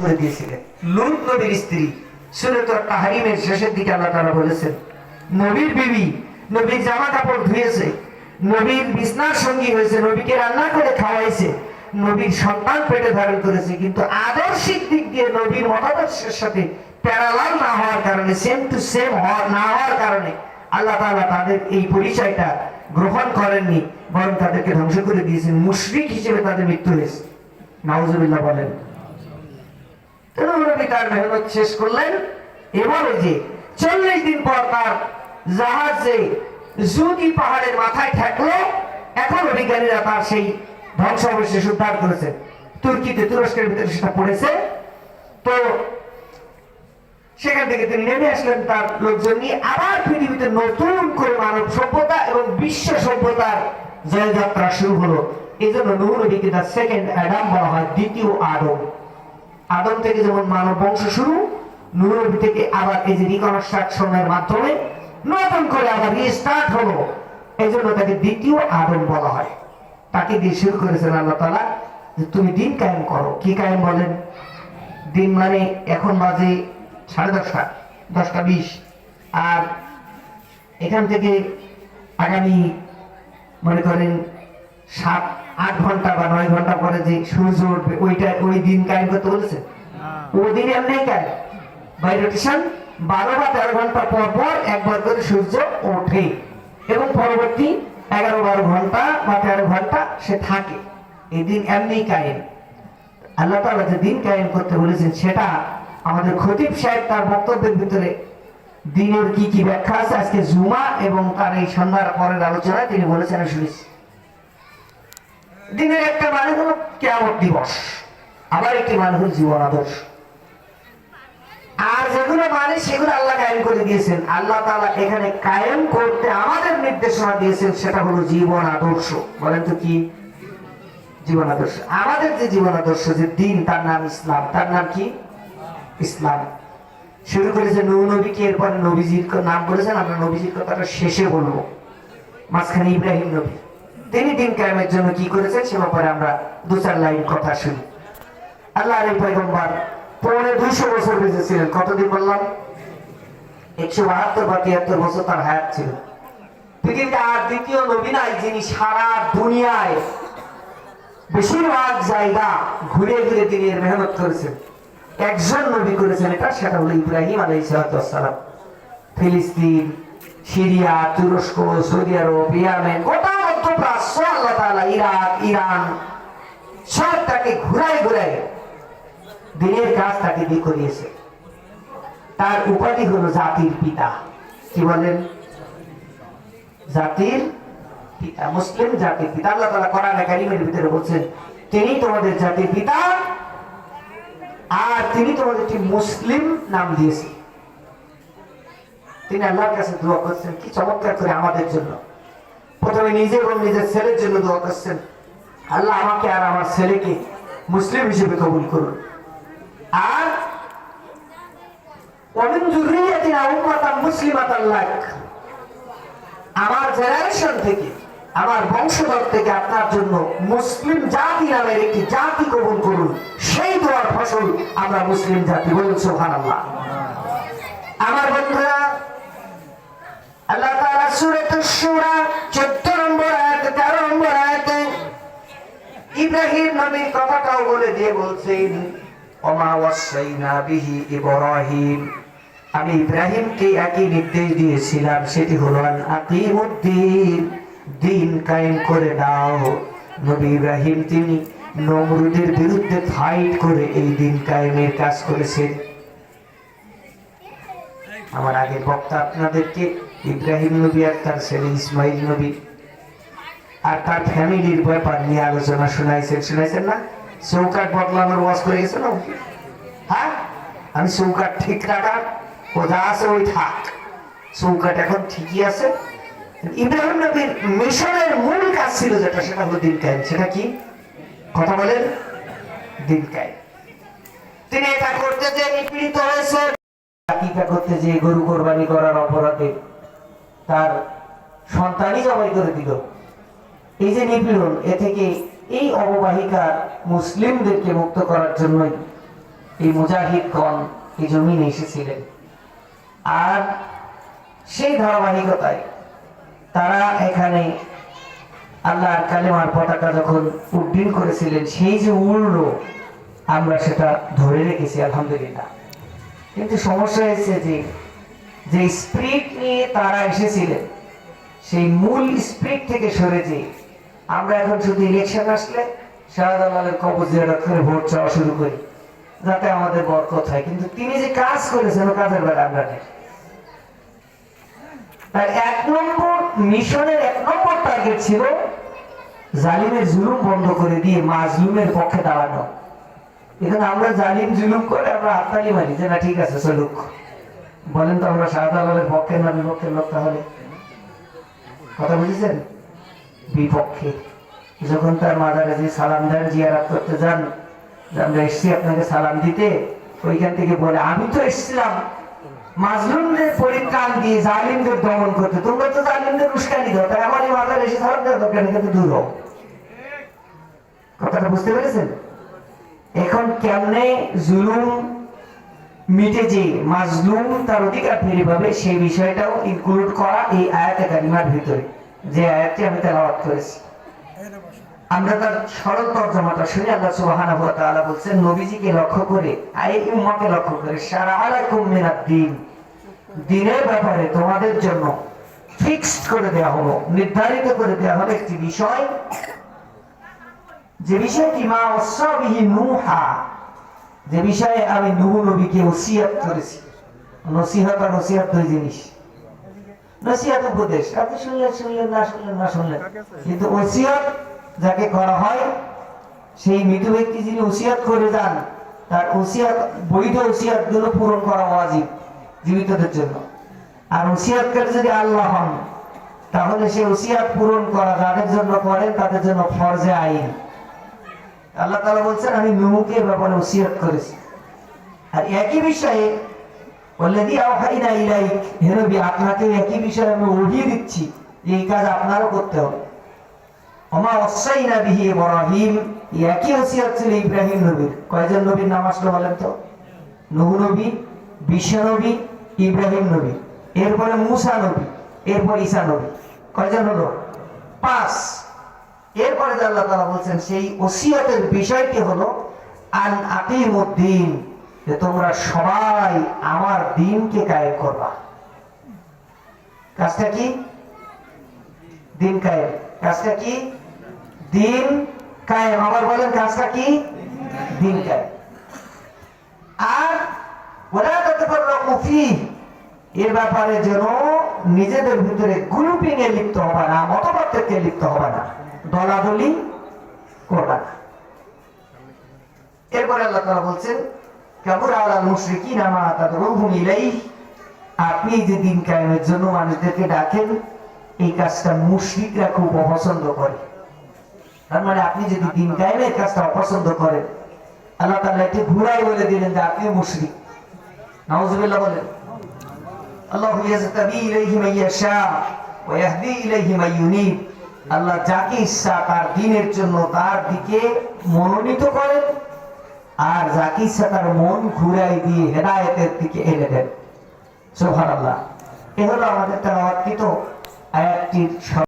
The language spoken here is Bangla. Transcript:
করে দিয়েছিলেন। লূত নবীর স্ত্রী সূরাতুল তাহরিমের শেষের দিকে আল্লাহ তাআলা বলেছেন, নবীর বিবি নবীর জামা কাপড় ধুয়েছে, নবীর বিছনার সঙ্গী হয়েছে, নবীকে রান্না করে খাওয়াইছে, নবীর সন্তান পেটে ধারণ করেছে, কিন্তু আদর্শিক দিক দিয়ে নবীর মতাদর্শের সাথে প্যারালাল না হওয়ার কারণে, সেম টু সেম না হওয়ার কারণে আল্লাহ তাআলা তাদের এই পরিচয়টা গ্রহণ করেননি, বরং তাদেরকে ধ্বংস করে দিয়েছেন। মুশরিক হিসেবে তাদের মৃত্যু হয়েছে। নাউজুবিল্লাহ বলেন। নবী তার মেহনত শেষ করলেন। এবার ওই যে 40 দিন পর তার জাহাজে জুদি পাহাড়ের মাথায় ঠেকলো। এখন বিজ্ঞানীরা তার সেই ধ্বংসাবশেষ উদ্ধার করেছেন। তুর্কিতে, তুরস্কের ভিতরে সেটা পড়েছে। তো সেখান থেকে তিনি নেমে আসলেন তার লোকজন নিয়ে, আবার পৃথিবীতে নতুন করে মানব সভ্যতা এবং বিশ্ব সভ্যতার জয়যাত্রা শুরু হলো। এই জন্য নূহ নবীকে দ্য সেকেন্ড অ্যাডাম বলা হয়, দ্বিতীয় আদম। আদম থেকে যেমন মানব বংশ শুরু, নূহ নবী থেকে আবার এই যে রিকনস্ট্রাকশনের মাধ্যমে নতুন করে আবার রিস্টার্ট হলো। এই জন্য তাকে দ্বিতীয় আদম বলা হয়। তাকে দিয়ে শুরু করেছেন আল্লাহ তাআলা যে তুমি দিন কায়েম করো। কি কায়েম বলেন? দিন মানে এখন বাজে 10:30, 10:20, আর এখান থেকে আগামী মনে করেন 7-8 ঘন্টা বা 9 ঘন্টা পরে যে সূর্য উঠবে, ওই দিন কায়েম করতে বলেছে। ওই দিন এমনি কায়েম বাই রোটেশন 12 বা 13 ঘন্টা পর পর একবার করে সূর্য ওঠে এবং পরবর্তী 11-12 ঘন্টা বা 13 ঘন্টা সে থাকে। এই দিন এমনি কায়েম। আল্লাহ তাআলা যে দিন কায়েম করতে বলেছেন, সেটা আমাদের খতিব সাহেব তার বক্তব্যের ভিতরে দিনের কি কি ব্যাখ্যা আছে আজকে জুমা এবং তার এই সন্ধ্যার পরের আলোচনায় তিনি বলেছেন, আমি শুনেছি। দিনের একটা মানে হলো কিয়ামত দিবস, আবার একটি মানে হল জীবন আদর্শ। আর যেগুলো মানে সেগুলো আল্লাহ কায়েম করে দিয়েছেন। আল্লাহ তাআলা এখানে কায়েম করতে আমাদের নির্দেশনা দিয়েছেন, সেটা হলো জীবন আদর্শ। বলেন তো কি জীবন আদর্শ? আমাদের যে জীবন আদর্শ, যে দিন, তার নাম ইসলাম। তার নাম কি? ইসলাম। শুরু করেছে নূহ নবীকে, এরপরে নবীজির নাম বলেছেন। আমরা নবীজির কথাটা শেষে বলবো। মাঝখানে ইব্রাহিম নবী, তিনি দিন কায়েমের জন্য কি করেছেন সে ব্যাপারে আমরা 2-4 লাইন কথা শুনি। আল্লাহর এই পয়গম্বর 250 বছর বেঁচে ছিলেন। কতদিন বললাম? 172 বা 73 বছর তার হায়াত ছিল। পৃথিবীতে আর দ্বিতীয় নবী নাই যিনি সারা দুনিয়ায় বেশিরভাগ জায়গা ঘুরে ঘুরে তিনি এর মেহনত করেছেন। একজন নবী করেছেন এটা, সেটা হলো ইব্রাহিম আলাইহিস সালাম। ফিলিস্তিন, সিরিয়া, তুরস্ক, সৌদি আরব, ইয়েমেন, গোটা মধ্যপ্রাচ্য, আল্লাহ তাআলা ইরাক, ইরান সব তাকে ঘুরাই ঘুরাই দিনের কাজ তাকে দিয়ে করিয়েছে। তার উপাধি হলো জাতির পিতা। কি বলেন? জাতির পিতা, মুসলিম জাতির পিতা। আল্লাহ তাআলা কোরআনে কারীমের ভিতরে বলছেন, তিনি তোমাদের জাতির পিতা আর তিনি তোমাদেরকে মুসলিম নাম দিয়েছেন। তিনি আল্লাহর কাছে দোয়া করছেন, কি চমৎকার করে আমাদের জন্য। প্রথমে নিজে এবং নিজের ছেলের জন্য দোয়া করছেন, আল্লাহ আমাকে আর আমার ছেলেকে মুসলিম হিসেবে কবুল করুন। আর ওমিন যুররিয়াতিনা উম্মাতান মুসলিমাতান লাক, আমার জেনারেশন থেকে, আমার বংশধর থেকে আপনার জন্য মুসলিম জাতি নামের একটি জাতি কবুল করুন। সেই দোয়ার ফসল আমরা মুসলিম জাতি। বলুন সুবহানাল্লাহ। আমার বন্ধুরা, আল্লাহ তাআলা সূরাতুশ শূরা 14 নম্বর আয়াত, 13 নম্বর আয়াতে ইব্রাহিম নবীর কথাটাও বলে দিয়ে বলছেন, ওমা ওয়াসাইনা বিহি ইব্রাহিম, আমি ইব্রাহিমকে একই নির্দেশ দিয়েছিলাম, সেটি হলো আন আকিমুদ্দিন, দিন কায়েম করে দাও। নবী ইব্রাহিম তিনি নমরুদের বিরুদ্ধে ফাইট করে এই দিন কায়েমের কাজ করেছেন। আমার আগের বক্তা আপনাদেরকে ইব্রাহিম নবী আর তার ছেলে ইসমাইল নবী আর তার ফ্যামিলির ব্যাপার নিয়ে আলোচনা শুনাইছেন না? চৌকাট বদলানোর ওয়াজ করে গেছে না? হ্যাঁ, আমি চৌকাট ঠিক রাখার কোথা আছে ওই থাক, চৌকাট এখন ঠিকই আছে। ইব্রাহিম নবীর মিশনের মূল কাজ ছিল যেটা, সেটা হলো দিন কায়েম। সেটা কি? কথা বলেন। দিন কায়েম। তিনি এটা করতে যে নিপীড়িত হয়েছে, আকিকা করতে যে গরু কোরবানি করার অপরাধে তার সন্তানই জবাই করে দিল। এই যে নিপীড়ন, এ থেকে এই অববাহিকা মুসলিমদেরকে মুক্ত করার জন্যই এই মুজাহিদগণ এই জমিনে এসেছিলেন। আর সেই ধারাবাহিকতায় তারা এখানে আল্লাহর কালেমার পতাকা যখন উড্ডীন করেছিলেন, সেই যে উড়লো আমরা সেটা ধরে রেখেছি আলহামদুলিল্লাহ। কিন্তু সমস্যা হয়েছে যে স্পিরিট নিয়ে তারা এসেছিলেন, সেই মূল স্পিরিট থেকে সরে যে আমরা এখন শুধু ইলেকশন আসলে শাহজালালের কবর জিয়ারত করে ভোট চাওয়া শুরু করি যাতে আমাদের বরকত হয়, কিন্তু তিনি যে কাজ করেছেন ও কাজের বেলা আমরা নেই। তার 1 নম্বর মিশনের 1 নম্বর টার্গেট ছিল জালিমের জুলুম বন্ধ করে দিয়ে মাজলুমের পক্ষে দাঁড়ানো। এখানে আমরা জালিম জুলুম করে আমরা হাততালি মারি যে না ঠিক আছে চলুক। বলেন তো আমরা শাহজালালের পক্ষে না বিপক্ষের লোক? তাহলে কথা বুঝেছেন? বিপক্ষে। যখন তার মাজারে যে সালাম দেন, জিয়ারত করতে যান, আমরা এসছি আপনাকে সালাম দিতে, ওইখান থেকে বলে আমি তো এসছিলাম মাজলুমদের পরিত্রাণ দিয়ে জালিমদের দমন করতে, তোমরা তো জালিমদের উস্কানি দাও, তাই আমার এই মাজারে এসে সালাম দেওয়া দরকার নেই, কিন্তু দূর হোক। কথাটা বুঝতে পেরেছেন? এখন কেমনে জুলুম মিটে যে মাজলুম তার অধিকার ফিরে পাবে সেই বিষয়টাও ইনক্লুড করা এই আয়াতে কারিমার ভিতরে, যে আয়াতটি আমি তেলাওয়াত করেছি। আমরা তার সরল তর্জমাটা শুনে আল্লাহ সুবহানাহু ওয়া তাআলা বলছেন নবীজিকে লক্ষ্য করে, এই উম্মতকে লক্ষ্য করে, শারাআ লাকুম মিনাদ দ্বীন, দ্বীনের ব্যাপারে তোমাদের জন্য ফিক্সড করে দেওয়া হলো, নির্ধারিত করে দেওয়া হলো একটি বিষয়, যে বিষয়টি মা ওয়াসা বিহি নূহা, যে বিষয়ে আমি নূহ নবীকে ওসিয়ত করেছি। নসিহত আর ওসিয়ত দুই জিনিস। নসিহত উপদেশ, আপনি শুনলেন শুনলেন, না শুনলেন না শুনলেন, কিন্তু ওসিয়ত যাকে করা হয় সেই মৃত ব্যক্তি যিনি ওসিয়ত করে যান তার ওসিয়ত, বৈধ ওসিয়ত গুলো পূরণ করা ওয়াজিব জীবিতদের জন্য। আর ওসিয়তকারী যদি আল্লাহ হন তাহলে সেই ওসিয়ত পূরণ করা যাদের জন্য করেন তাদের জন্য ফরজে আইন। আল্লাহ তাআলা বলছেন আমি নূহকে ব্যাপারে ওসিয়ত করেছি। আর একই বিষয়ে ওয়াল্লাযী আওহাইনা ইলাইক, হে নবী আপনাকে একই বিষয়ে আমি ওহী দিচ্ছি, এই কাজ আপনারও করতে হবে। ওমা ওয়াসাইনা বিহি ইব্রাহিম, একই ওসিয়ত ছিল ইব্রাহিম নবীর। কয়জন নবীর নাম আসলো বলেন তো? নূহ নবী, বিশ্ব নবী, ইব্রাহিম নবী, এরপরে মূসা নবী, এরপর ঈসা নবী। কয়জন হলো? 5। এরপরে আল্লাহ তাআলা বলছেন সেই ওসিয়তের বিষয়টি হলো আন আকিমুদ্দিন, যে তোমরা সবাই আমার দ্বীনকে কায়েম করবা। কাজটা কি? দ্বীন কায়েম। কাজটা কি? দ্বীন কায়েম। আবার বলেন কাজটা কি? দ্বীন কায়েম। আর ওয়ালা তাতাফাররাকু ফীহি, এর ব্যাপারে যেন নিজেদের ভিতরে গ্রুপিং এ লিপ্ত হবে না, মতপার্থক্যে লিপ্ত হবে না, দলাদলি করবে না। এরপরে আল্লাহ তাআলা বলছেন কাবুরা আলাল মুশরিকিনা মা তাদউহুম ইলাইহি, আপনি যে দ্বীন কায়েমের জন্য মানুষদেরকে ডাকেন এই কাজটা মুশরিকরা খুব অপছন্দ করে। তার মানে আপনি যদি দ্বীন কায়েমের কাজটা অপছন্দ করেন, আল্লাহ তাআলা এটি ঘুরাই বলে দিলেন যে আপনি মুশরিক। নাউযুবিল্লাহ বলেন। আল্লাহু ইয়াজতাবি ইলাইহি মান ইয়াশা ওয়া ইয়াহদি ইলাইহি মান ইউনিব, আল্লাহ যাকে ইচ্ছা তার দ্বীনের জন্য তার দিকে মনোনীত করেন, আর যাকে ইচ্ছা তার মন ঘুরাই দিয়ে হেদায়েতের দিকে এনে দেন। সুবহানাল্লাহ। এ হলো আমাদের তেলাওয়াতকৃত আয়াতটির